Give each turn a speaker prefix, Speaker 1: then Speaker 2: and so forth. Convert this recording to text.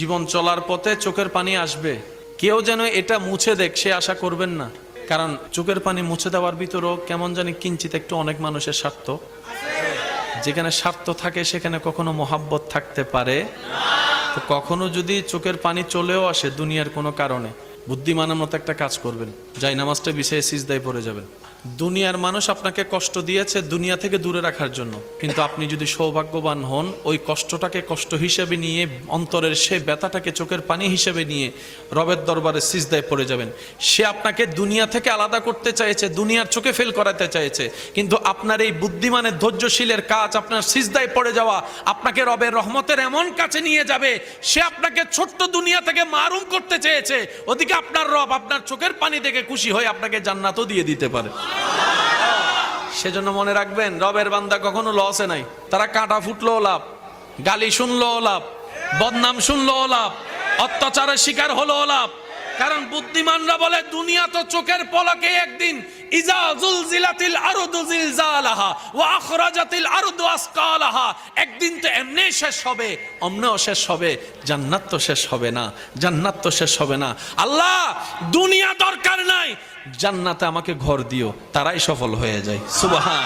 Speaker 1: জীবন চলার পথে চোখের পানি আসবে, কেউ যেন এটা মুছে দেখ সে আশা করবেন না। কারণ চোখের পানি মুছে দেওয়ার ভিতরেও কেমন জানি কিঞ্চিত একটু অনেক মানুষের স্বার্থ, যেখানে স্বার্থ থাকে সেখানে কখনো মোহাব্বত থাকতে পারে। তো কখনো যদি চোখের পানি চলেও আসে দুনিয়ার কোনো কারণে, বুদ্ধিমানের মতো একটা কাজ করবেন, যাই নামাজটা বিছিয়ে সিজদায় পড়ে যাবেন। দুনিয়ার মানুষ আপনাকে কষ্ট দিয়েছে দুনিয়া থেকে দূরে রাখার জন্য, কিন্তু আপনি যদি সৌভাগ্যবান হন ওই কষ্টটাকে কষ্ট হিসেবে নিয়ে, অন্তরের সে ব্যথাটাকে চোখের পানি হিসেবে নিয়ে রবের দরবারে সিজদায় পড়ে যাবেন। সে আপনাকে দুনিয়া থেকে আলাদা করতে চাইছে, দুনিয়ার চোখে ফেল করাতে চাইছে, কিন্তু আপনার এই বুদ্ধিমানের ধৈর্যশীলের কাজ, আপনার সিজদায় পড়ে যাওয়া আপনাকে রবের রহমতের এমন কাছে নিয়ে যাবে। সে আপনাকে ছোট্ট দুনিয়া থেকে মারুম করতে চেয়েছে, ওদিকে আপনার রব আপনার চোখের পানি দেখে খুশি হয়ে আপনাকে জান্নাতও দিয়ে দিতে পারে। সেজন্য মনে রাখবেন, রবের বান্দা কখনো লসে নাই। তারা কাঁটা ফুটলো লাভ, গালি শুনলো লাভ, বদনাম শুনলো লাভ, অত্যাচারের শিকার হলো লাভ। কারণ বুদ্ধিমানরা বলে দুনিয়া তো চোখের পলকে একদিন, ইজা জুলজিলাতিল আরদু জিলজালাহা ওয়া আখরাজাতিল আরদু আসকালাহা, একদিন তো এমনি শেষ হবে, অমনেও শেষ হবে, জান্নাত তো শেষ হবে না, জান্নাত তো শেষ হবে না। আল্লাহ দুনিয়া দরকার নাই, জান্নাতে আমাকে ঘর দিও, তারাই সফল হয়ে যায়। সুবহান।